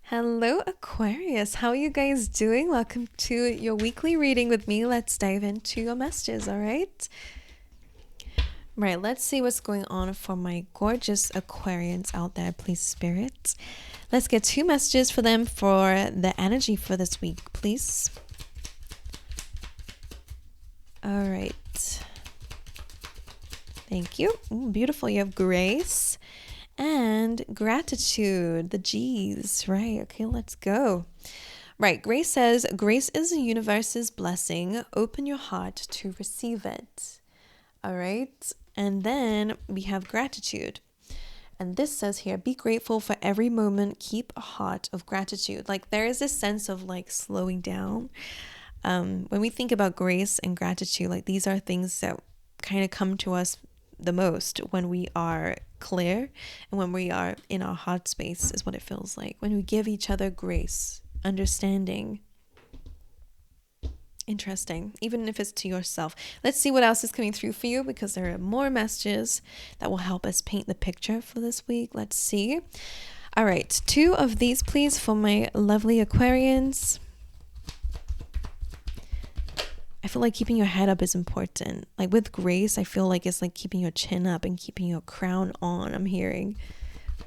Hello, Aquarius. How are you guys doing? Welcome to your weekly reading with me. Let's dive into your messages, all right? Right, let's see what's going on for my gorgeous Aquarians out there, please, Spirit. Let's get 2 messages for them for the energy for this week, please. All right. Thank you. Ooh, beautiful. You have grace and gratitude, the G's, right? Okay, let's go. Right, Grace says, grace is the universe's blessing. Open your heart to receive it. All right, and then we have gratitude. And this says here, be grateful for every moment. Keep a heart of gratitude. Like there is this sense of like slowing down. When we think about grace and gratitude, like these are things that kind of come to us the most when we are clear and when we are in our heart space is what it feels like. When we give each other grace, understanding. Interesting, even if it's to yourself. Let's see what else is coming through for you because there are more messages that will help us paint the picture for this week. Let's see. All right, 2 of these, please, for my lovely Aquarians. I feel like keeping your head up is important. Like with grace, I feel like it's like keeping your chin up and keeping your crown on. I'm hearing.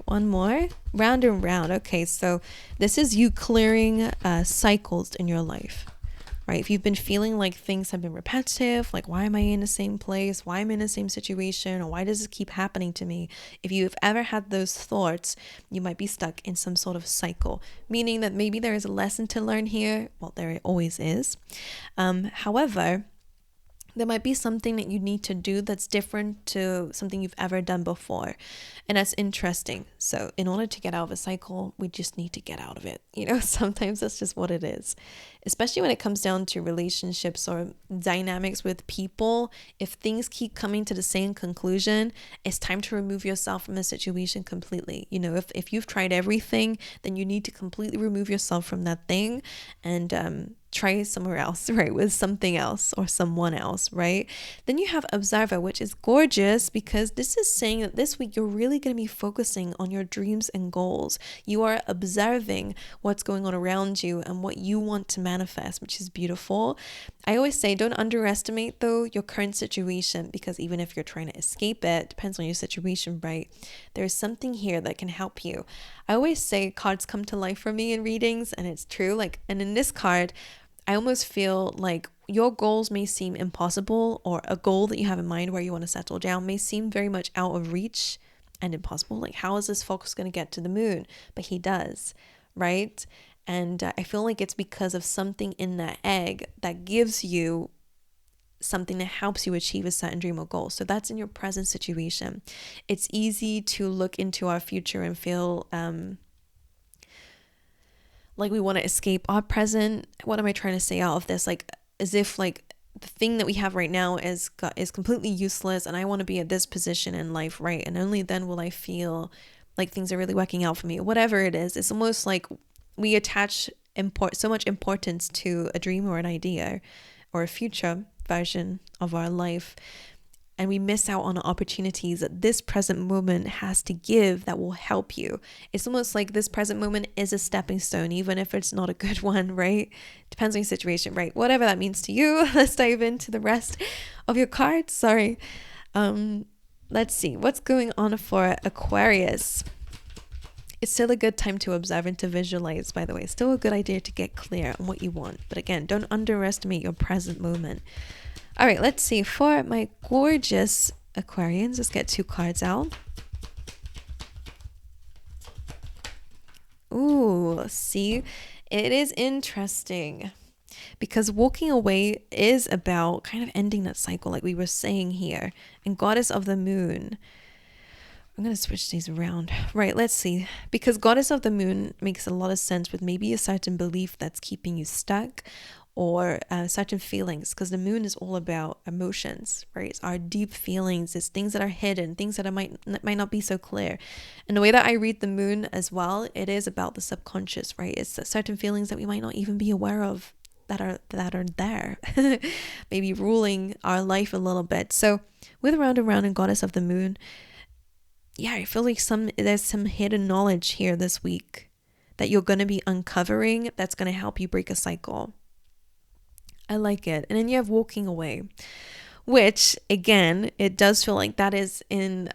One more. Round and round. Okay, so this is you clearing cycles in your life, right? If you've been feeling like things have been repetitive, like why am I in the same place? Why am I in the same situation? Or why does this keep happening to me? If you've ever had those thoughts, you might be stuck in some sort of cycle, meaning that maybe there is a lesson to learn here. Well, there always is. However, there might be something that you need to do that's different to something you've ever done before. And that's interesting. So in order to get out of a cycle, we just need to get out of it. You know, sometimes that's just what it is. Especially when it comes down to relationships or dynamics with people. If things keep coming to the same conclusion, it's time to remove yourself from the situation completely. You know, if you've tried everything, then you need to completely remove yourself from that thing and try somewhere else, right? With something else or someone else, right? Then you have observer, which is gorgeous because this is saying that this week you're really going to be focusing on your dreams and goals. You are observing what's going on around you and what you want to manifest, which is beautiful. I always say don't underestimate though your current situation because even if you're trying to escape it, depends on your situation, right? There's something here that can help you. I always say cards come to life for me in readings, and it's true. Like, and in this card, I almost feel like your goals may seem impossible, or a goal that you have in mind where you want to settle down may seem very much out of reach and impossible. Like, how is this fox going to get to the moon? But he does, right? And I feel like it's because of something in that egg that gives you something that helps you achieve a certain dream or goal. So that's in your present situation. It's easy to look into our future and feel like we want to escape our present. What am I trying to say out of this? Like as if like the thing that we have right now is completely useless and I want to be at this position in life, right? And only then will I feel like things are really working out for me. Whatever it is, it's almost like we attach so much importance to a dream or an idea or a future version of our life, and we miss out on opportunities that this present moment has to give that will help you. It's almost like this present moment is a stepping stone, even if it's not a good one, right? Depends on your situation, right? Whatever that means to you. Let's dive into the rest of your cards. Sorry. Let's see what's going on for Aquarius. It's still a good time to observe and to visualize, by the way. It's still a good idea to get clear on what you want. But again, don't underestimate your present moment. All right, let's see. For my gorgeous Aquarians, let's get 2 cards out. Ooh, see, it is interesting because walking away is about kind of ending that cycle like we were saying here. And Goddess of the Moon, I'm going to switch these around. Right, let's see. Because Goddess of the Moon makes a lot of sense with maybe a certain belief that's keeping you stuck or certain feelings, because the moon is all about emotions, right? It's our deep feelings. It's things that are hidden, things that might not be so clear. And the way that I read the moon as well, it is about the subconscious, right? It's certain feelings that we might not even be aware of that are there, maybe ruling our life a little bit. So with Round and Round and Goddess of the Moon, yeah, I feel like there's some hidden knowledge here this week that you're going to be uncovering that's going to help you break a cycle. I like it. And then you have walking away, which again, it does feel like that is in,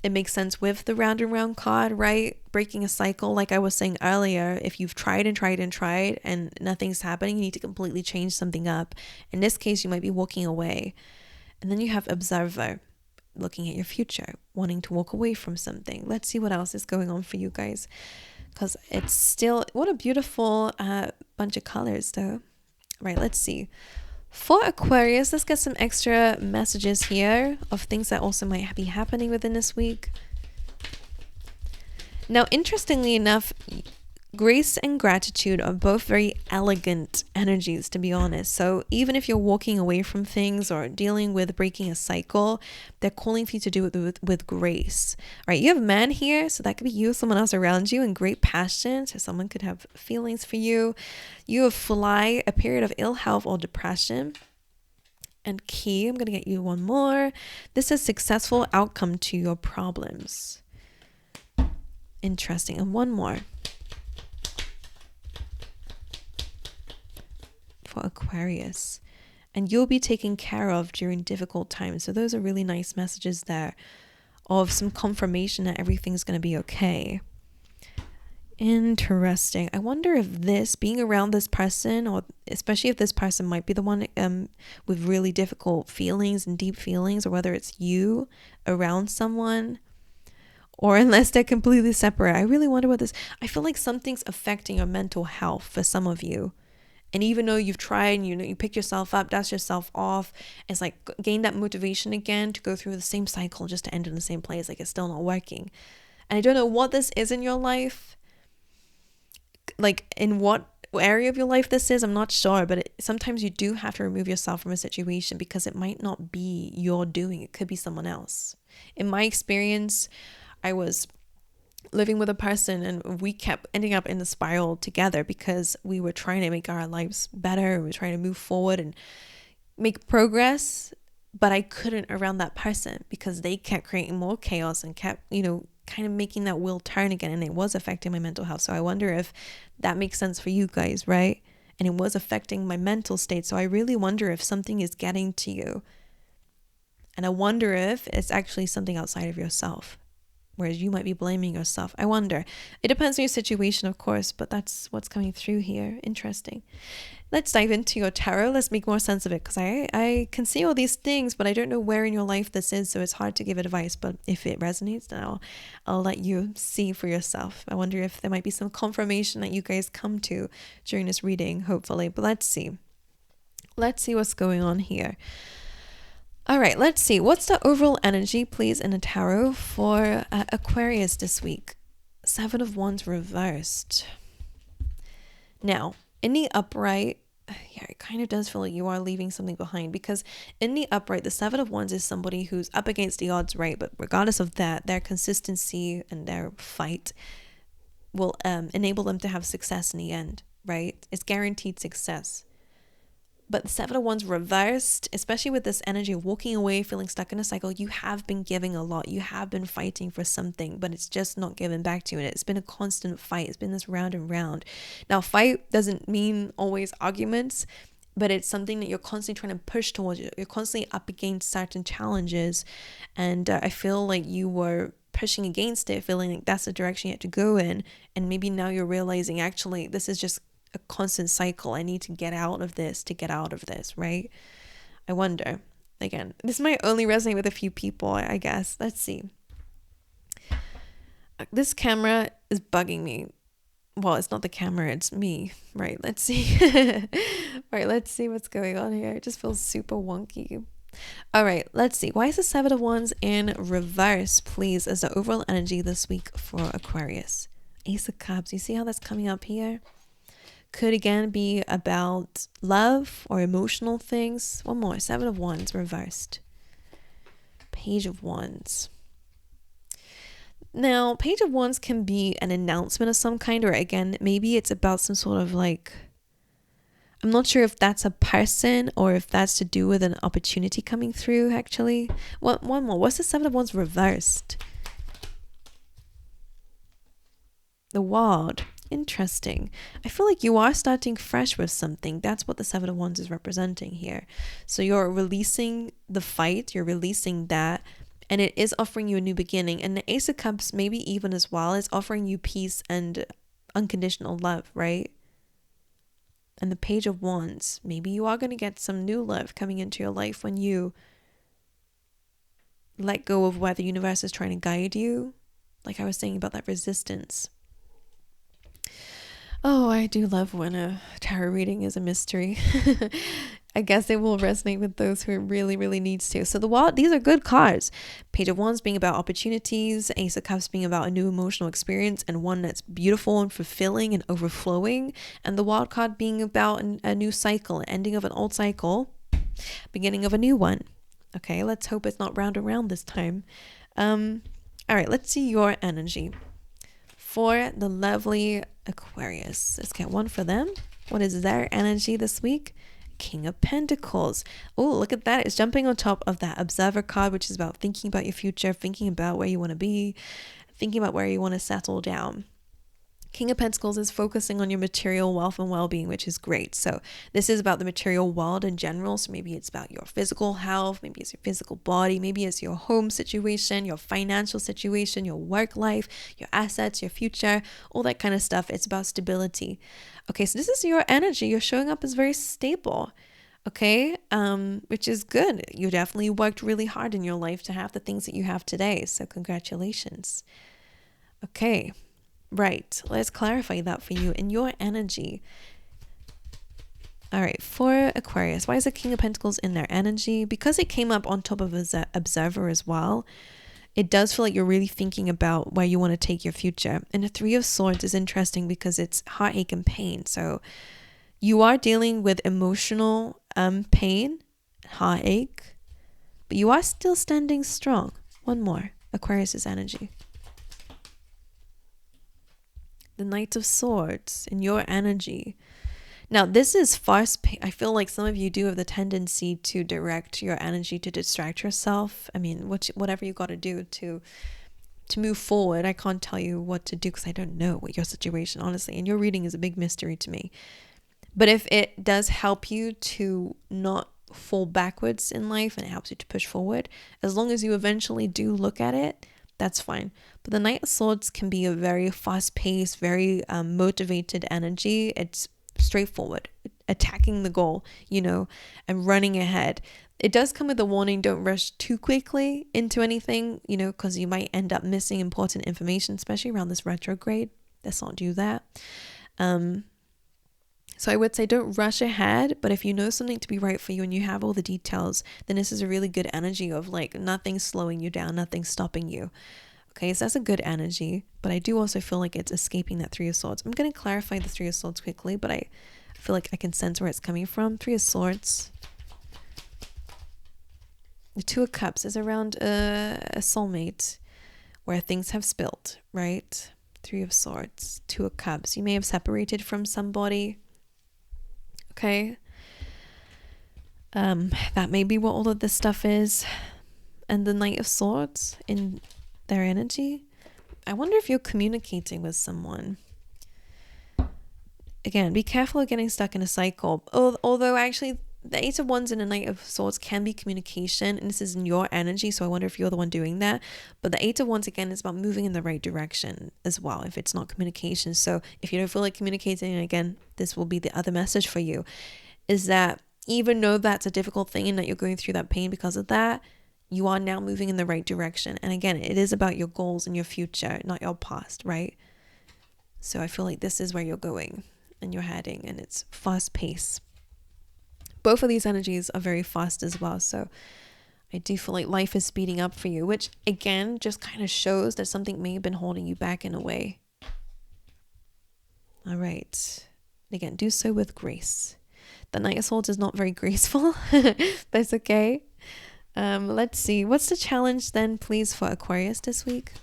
it makes sense with the round and round card, right? Breaking a cycle. Like I was saying earlier, if you've tried and tried and tried and nothing's happening, you need to completely change something up. In this case, you might be walking away. And then you have observer, looking at your future, wanting to walk away from something. Let's see what else is going on for you guys, because it's still, what a beautiful bunch of colors though. Right, let's see. For Aquarius, let's get some extra messages here of things that also might be happening within this week. Now, interestingly enough, grace and gratitude are both very elegant energies, to be honest. So even if you're walking away from things or dealing with breaking a cycle, they're calling for you to do it with grace. All right, you have man here, so that could be you, someone else around you, and great passion. So someone could have feelings for you. You have fly, a period of ill health or depression. And key, I'm going to get you one more. This is successful outcome to your problems. Interesting. And one more. For Aquarius, and you'll be taken care of during difficult times. So those are really nice messages there of some confirmation that everything's going to be okay. Interesting. I wonder if this, being around this person, or especially if this person might be the one with really difficult feelings and deep feelings, or whether it's you around someone, or unless they're completely separate. I really wonder what this, I feel like something's affecting your mental health for some of you. And even though you've tried and you pick yourself up, dust yourself off, it's like gain that motivation again to go through the same cycle just to end in the same place. Like it's still not working. And I don't know what this is in your life. Like in what area of your life this is, I'm not sure. But sometimes you do have to remove yourself from a situation because it might not be your doing. It could be someone else. In my experience, I was living with a person and we kept ending up in the spiral together because we were trying to make our lives better. We were trying to move forward and make progress, but I couldn't around that person because they kept creating more chaos and kept, kind of making that wheel turn again, and it was affecting my mental health. So I wonder if that makes sense for you guys, right? And it was affecting my mental state. So I really wonder if something is getting to you. And I wonder if it's actually something outside of yourself, whereas you might be blaming yourself. I wonder. It depends on your situation, of course, but that's what's coming through here. Interesting. Let's dive into your tarot. Let's make more sense of it, because I can see all these things, but I don't know where in your life this is, so it's hard to give advice. But if it resonates, then I'll let you see for yourself. I wonder if there might be some confirmation that you guys come to during this reading, hopefully. But let's see. Let's see what's going on here. All right, let's see. What's the overall energy, please, in a tarot for Aquarius this week? 7 of Wands reversed. Now, in the upright, it kind of does feel like you are leaving something behind, because in the upright, the 7 of Wands is somebody who's up against the odds, right? But regardless of that, their consistency and their fight will enable them to have success in the end, right? It's guaranteed success. But the 7 of Wands reversed, especially with this energy of walking away, feeling stuck in a cycle, you have been giving a lot. You have been fighting for something, but it's just not given back to you. And it's been a constant fight. It's been this round and round. Now, fight doesn't mean always arguments, but it's something that you're constantly trying to push towards. You're constantly up against certain challenges. And I feel like you were pushing against it, feeling like that's the direction you had to go in. And maybe now you're realizing, actually, this is just a constant cycle. I need to get out of this, right? I wonder. Again, this might only resonate with a few people, I guess. Let's see. This camera is bugging me. Well, it's not the camera, it's me. Right, let's see. Right, let's see what's going on here. It just feels super wonky. All right, let's see. Why is the 7 of Wands in reverse, please, as the overall energy this week for Aquarius? Ace of Cups. You see how that's coming up here? Could again be about love or emotional things. One more. 7 of Wands reversed. Page of Wands. Now, Page of Wands can be an announcement of some kind, or again, maybe it's about some sort of like, I'm not sure if that's a person or if that's to do with an opportunity coming through, actually. One more. What's the 7 of Wands reversed? The Ward. Interesting. I feel like you are starting fresh with something. That's what the Seven of Wands is representing here. So you're releasing the fight, you're releasing that, and it is offering you a new beginning. And the Ace of Cups, maybe even as well, is offering you peace and unconditional love, right? And the Page of Wands, maybe you are going to get some new love coming into your life when you let go of where the universe is trying to guide you. Like I was saying about that resistance. Oh, I do love when a tarot reading is a mystery. I guess it will resonate with those who it really, really needs to. So these are good cards. Page of Wands being about opportunities, Ace of Cups being about a new emotional experience and one that's beautiful and fulfilling and overflowing. And the Wild card being about a new cycle, ending of an old cycle, beginning of a new one. Okay, let's hope it's not round and round this time. All right, let's see your energy for the lovely Aquarius. Let's get one for them. What is their energy this week? King of Pentacles. Oh, look at that. It's jumping on top of that Observer card, which is about thinking about your future, thinking about where you want to be, thinking about where you want to settle down. King of Pentacles is focusing on your material wealth and well-being, which is great. So this is about the material world in general. So maybe it's about your physical health, maybe it's your physical body, maybe it's your home situation, your financial situation, your work life, your assets, your future, all that kind of stuff. It's about stability. Okay, so this is your energy. You're showing up as very stable. Okay, which is good. You definitely worked really hard in your life to have the things that you have today. So congratulations. Okay. Right, let's clarify that for you in your energy. All right, for Aquarius, why is the King of Pentacles in their energy? Because it came up on top of Observer as well. It does feel like you're really thinking about where you want to take your future. And the Three of Swords is interesting because it's heartache and pain. So you are dealing with emotional pain, heartache, but you are still standing strong. One more, Aquarius's energy. The Knight of Swords in your energy. Now, this is fast. I feel like some of you do have the tendency to direct your energy to distract yourself. I mean, whatever you got to do to move forward. I can't tell you what to do because I don't know what your situation, honestly. And your reading is a big mystery to me. But if it does help you to not fall backwards in life and it helps you to push forward, as long as you eventually do look at it, that's fine. But the Knight of Swords can be a very fast-paced, very motivated energy. It's straightforward, attacking the goal, and running ahead. It does come with a warning, don't rush too quickly into anything, because you might end up missing important information, especially around this retrograde. Let's not do that. So I would say don't rush ahead, but if you know something to be right for you and you have all the details, then this is a really good energy of like nothing slowing you down, nothing stopping you. Okay, so that's a good energy, but I do also feel like it's escaping that Three of Swords. I'm going to clarify the Three of Swords quickly, but I feel like I can sense where it's coming from. Three of Swords. The Two of Cups is around a soulmate where things have spilled, right? Three of Swords, Two of Cups. You may have separated from somebody. Okay, that may be what all of this stuff is. And the Knight of Swords in their energy. I wonder if you're communicating with someone. Again, be careful of getting stuck in a cycle. Although actually the Eight of Wands and the Knight of Swords can be communication, and this is in your energy, so I wonder if you're the one doing that. But the Eight of Wands, again, is about moving in the right direction as well, if it's not communication. So if you don't feel like communicating, again, this will be the other message for you, is that even though that's a difficult thing and that you're going through that pain because of that, you are now moving in the right direction. And again, it is about your goals and your future, not your past, right? So I feel like this is where you're going and you're heading, and it's fast pace. Both of these energies are very fast as well. So I do feel like life is speeding up for you, which again, just kind of shows that something may have been holding you back in a way. All right. Again, do so with grace. The Knight of Swords is not very graceful. That's okay. Let's see. What's the challenge then, please, for Aquarius this week?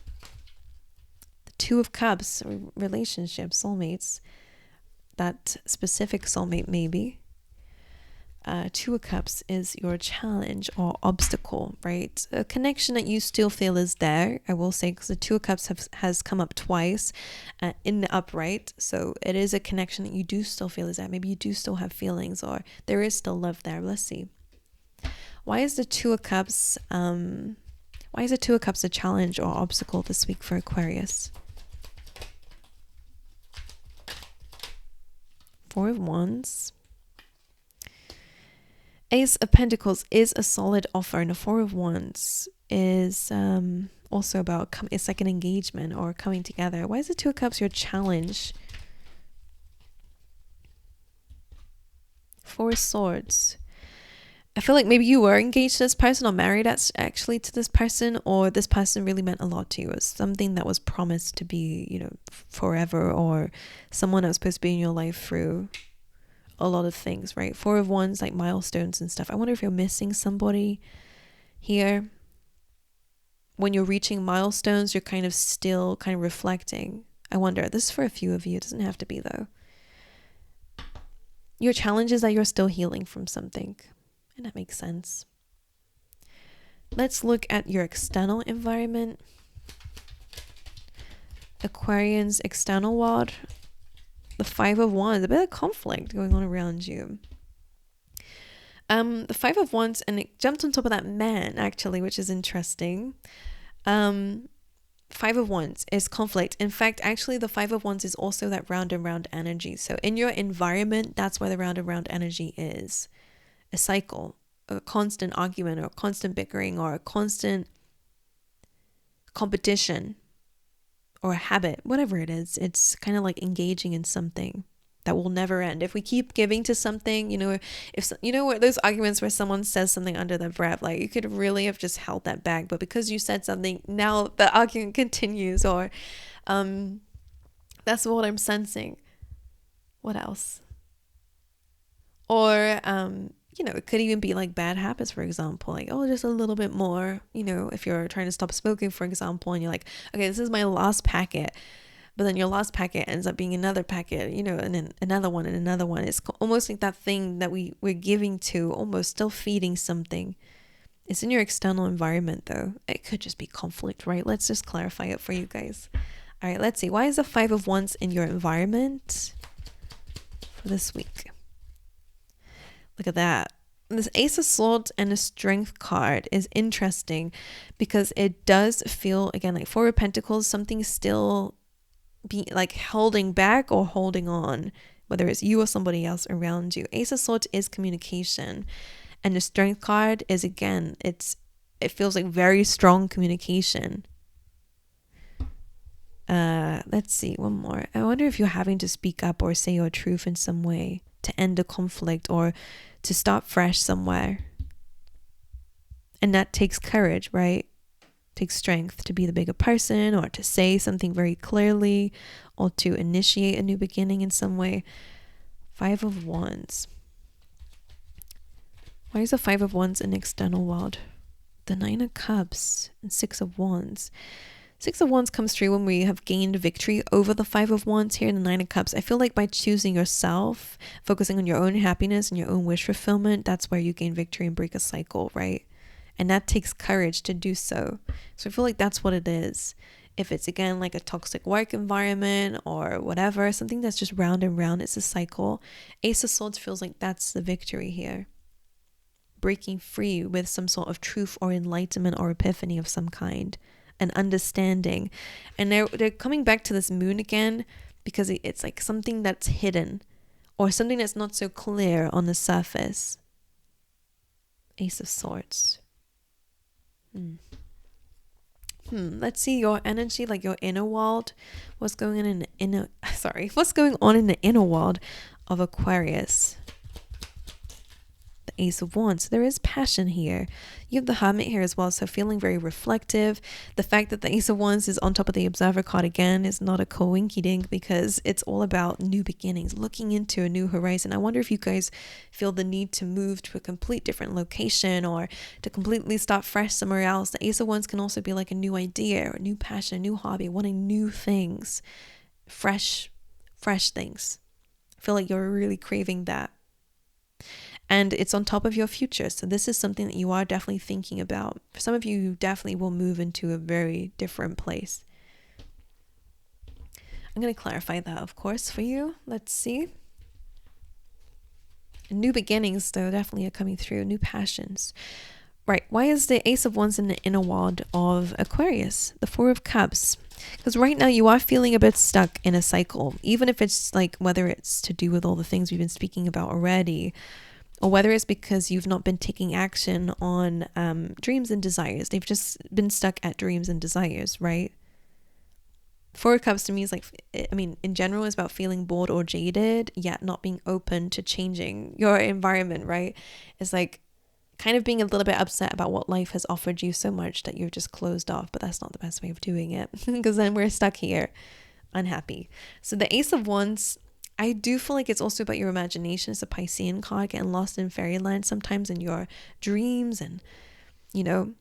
The Two of Cups, relationships, soulmates. That specific soulmate, maybe. Two of Cups is your challenge or obstacle, right? A connection that you still feel is there, I will say, because the Two of Cups has come up twice in the upright. So it is a connection that you do still feel is there. Maybe you do still have feelings, or there is still love there. Let's see. Why is the Two of Cups a challenge or obstacle this week for Aquarius? Four of Wands. Ace of Pentacles is a solid offer, and the Four of Wands is also about, it's like an engagement or coming together. Why is the Two of Cups your challenge? Four of Swords. I feel like maybe you were engaged to this person or married actually to this person, or this person really meant a lot to you. It was something that was promised to be, you know, forever, or someone that was supposed to be in your life through a lot of things, right? Four of Wands, like milestones and stuff. I wonder if you're missing somebody here. When you're reaching milestones, you're kind of still kind of reflecting. I wonder, this is for a few of you. It doesn't have to be though. Your challenge is that you're still healing from something. And that makes sense. Let's look at your external environment. Aquarian's external world. The Five of Wands, a bit of conflict going on around you. The Five of Wands, and it jumped on top of that man actually, which is interesting. Five of Wands is conflict. In fact, actually the Five of Wands is also that round and round energy. So in your environment, that's where the round and round energy is. A cycle, a constant argument, or a constant bickering, or a constant competition, or a habit, whatever it is. It's kind of like engaging in something that will never end. If we keep giving to something, you know, if you know what those arguments where someone says something under their breath, like you could really have just held that back, but because you said something, now the argument continues. Or that's what I'm sensing. What else? Or you know, it could even be like bad habits, for example, like, oh, just a little bit more, you know, if you're trying to stop smoking, for example, and you're like, okay, this is my last packet, but then your last packet ends up being another packet, you know, and then another one and another one. It's almost like that thing that we're giving to, almost still feeding something. It's in your external environment though. It could just be conflict, right? Let's just clarify it for you guys. All right, let's see. Why is the Five of Wands in your environment for this week? Look at that. This Ace of Swords and a Strength card is interesting because it does feel, again, like Four of Pentacles, something still be like holding back or holding on, whether it's you or somebody else around you. Ace of Swords is communication, and the Strength card is, again, it feels like very strong communication. Let's see, one more. I wonder if you're having to speak up or say your truth in some way to end a conflict or to start fresh somewhere. And that takes courage, right? It takes strength to be the bigger person, or to say something very clearly, or to initiate a new beginning in some way. Five of Wands. Why is the Five of Wands in the external world? The Nine of Cups and Six of Wands. Six of Wands comes through when we have gained victory over the Five of Wands here in the Nine of Cups. I feel like by choosing yourself, focusing on your own happiness and your own wish fulfillment, that's where you gain victory and break a cycle, right? And that takes courage to do so. So I feel like that's what it is. If it's, again, like a toxic work environment or whatever, something that's just round and round, it's a cycle. Ace of Swords feels like that's the victory here. Breaking free with some sort of truth or enlightenment or epiphany of some kind. An understanding. And they're coming back to this moon again because it's like something that's hidden or something that's not so clear on the surface. Ace of Swords. Let's see your energy, like your inner world. What's going on in the inner world of Aquarius? The Ace of Wands. There is passion here. You have the Hermit here as well, so feeling very reflective. The fact that the Ace of Wands is on top of the Observer card again is not a coinky-dink, because it's all about new beginnings, looking into a new horizon. I wonder if you guys feel the need to move to a complete different location or to completely start fresh somewhere else. The Ace of Wands can also be like a new idea or a new passion, a new hobby, wanting new things, fresh things. I feel like you're really craving that. and it's on top of your future. So this is something that you are definitely thinking about. For some of you, you definitely will move into a very different place. I'm going to clarify that, of course, for you. Let's see. New beginnings, though, definitely are coming through. New passions. Right. Why is the Ace of Wands in the inner world of Aquarius? The Four of Cups. Because right now you are feeling a bit stuck in a cycle, even if it's like whether it's to do with all the things we've been speaking about already, or whether it's because you've not been taking action on dreams and desires. They've just been stuck at dreams and desires, right? Four of Cups to me is like, I mean, in general, it's about feeling bored or jaded, yet not being open to changing your environment, right? It's like kind of being a little bit upset about what life has offered you so much that you're just closed off, but that's not the best way of doing it because then we're stuck here unhappy. So the Ace of Wands, I do feel like it's also about your imagination. It's a Piscean card, getting lost in fairyland sometimes in your dreams, and you know,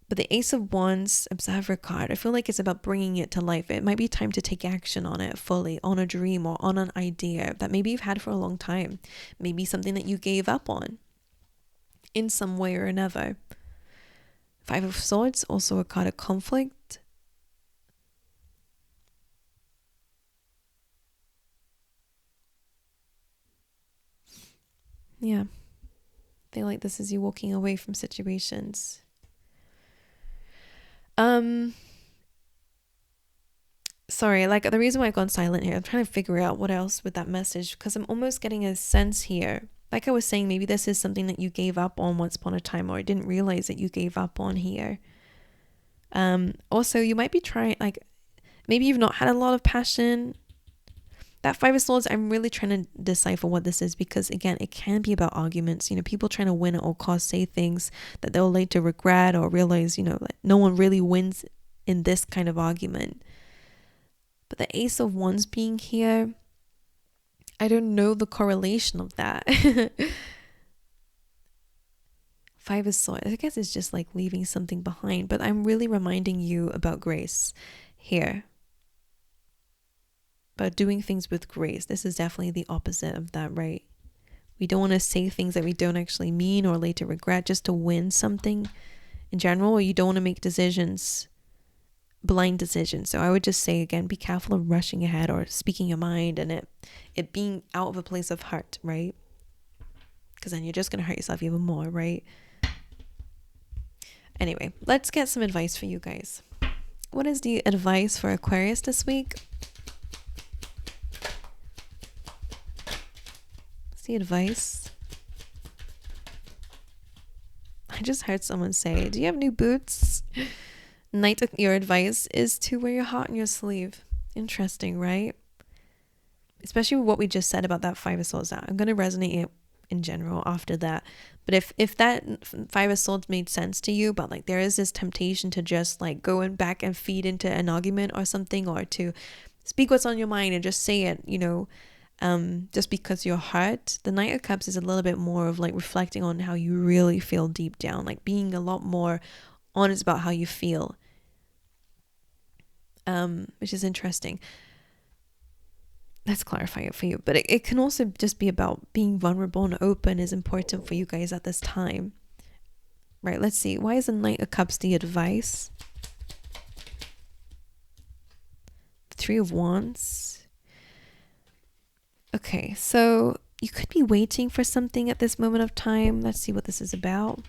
but the Ace of Wands Observer card, I feel like it's about bringing it to life. It might be time to take action on it fully, on a dream or on an idea that maybe you've had for a long time, maybe something that you gave up on in some way or another. Five of Swords, also a card of conflict. Yeah. I feel like this is you walking away from situations. Sorry, like the reason why I've gone silent here, I'm trying to figure out what else with that message, because I'm almost getting a sense here. Like I was saying, maybe this is something that you gave up on once upon a time, or didn't realize that you gave up on here. Also, you might be trying, like, maybe you've not had a lot of passion. That Five of Swords, I'm really trying to decipher what this is, because again, it can be about arguments. You know, people trying to win at all costs, say things that they'll later regret, or realize, you know, like no one really wins in this kind of argument. But the Ace of Wands being here, I don't know the correlation of that. Five of Swords, I guess it's just like leaving something behind, but I'm really reminding you about grace here. But doing things with grace, this is definitely the opposite of that, right? We don't want to say things that we don't actually mean or later regret just to win something in general, or you don't want to make decisions, blind decisions. So I would just say again, be careful of rushing ahead or speaking your mind and it being out of a place of heart, right? Because then you're just going to hurt yourself even more, right? Anyway, let's get some advice for you guys. What is the advice for Aquarius this week? What's the advice? I just heard someone say, do you have new boots? Knight, your advice is to wear your heart on your sleeve. Interesting, right? Especially with what we just said about that Five of Swords. I'm going to resonate it in general after that. But if that Five of Swords made sense to you, but like there is this temptation to just like go in back and feed into an argument or something, or to speak what's on your mind and just say it, you know, just because you're hurt. The Knight of Cups is a little bit more of like reflecting on how you really feel deep down, like being a lot more honest about how you feel, which is interesting. Let's clarify it for you. But it can also just be about being vulnerable and open is important for you guys at this time. Right, let's see. Why is the Knight of Cups the advice? Three of Wands. Okay, so you could be waiting for something at this moment of time. Let's see what this is about.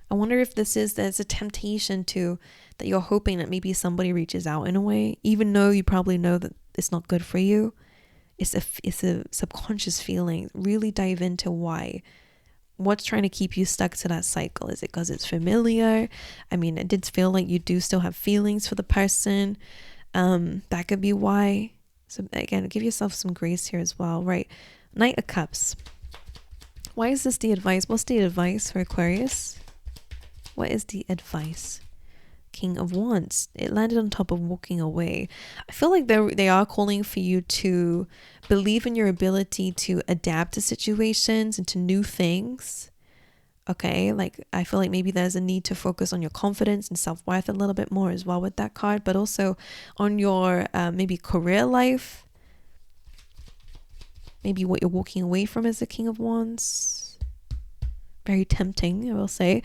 I wonder if there's a temptation that you're hoping that maybe somebody reaches out in a way, even though you probably know that it's not good for you. It's a subconscious feeling. Really dive into why. What's trying to keep you stuck to that cycle? Is it because it's familiar? I mean, it did feel like you do still have feelings for the person. That could be why. So again, give yourself some grace here as well, right? Knight of Cups. Why is this the advice? What's the advice for Aquarius? What is the advice? King of Wands. It landed on top of walking away. I feel like they are calling for you to believe in your ability to adapt to situations and to new things. Okay, like I feel like maybe there's a need to focus on your confidence and self-worth a little bit more as well with that card, but also on your maybe career life. Maybe what you're walking away from is the King of Wands. Very tempting, I will say.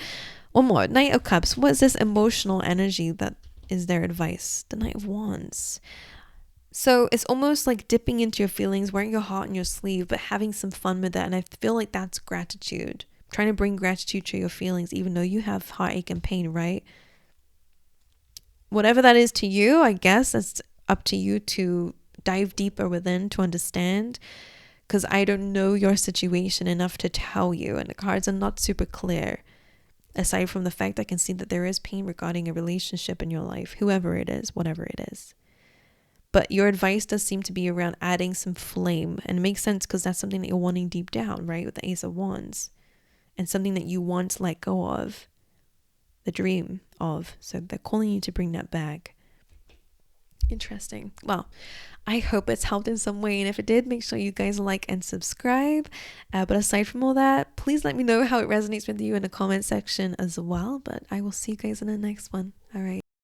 One more. Knight of Cups. What is this emotional energy that is their advice? The Knight of Wands. So it's almost like dipping into your feelings, wearing your heart on your sleeve, but having some fun with that. And I feel like that's gratitude. Trying to bring gratitude to your feelings, even though you have heartache and pain, right? Whatever that is to you, I guess it's up to you to dive deeper within to understand, because I don't know your situation enough to tell you, and the cards are not super clear. Aside from the fact I can see that there is pain regarding a relationship in your life, whoever it is, whatever it is. But your advice does seem to be around adding some flame, and it makes sense because that's something that you're wanting deep down, right? With the Ace of Wands, and something that you want to let go of, the dream of. So they're calling you to bring that back. Interesting. Well, I hope it's helped in some way, and if it did, make sure you guys like and subscribe. But aside from all that, please let me know how it resonates with you in the comment section as well. But I will see you guys in the next one. All right.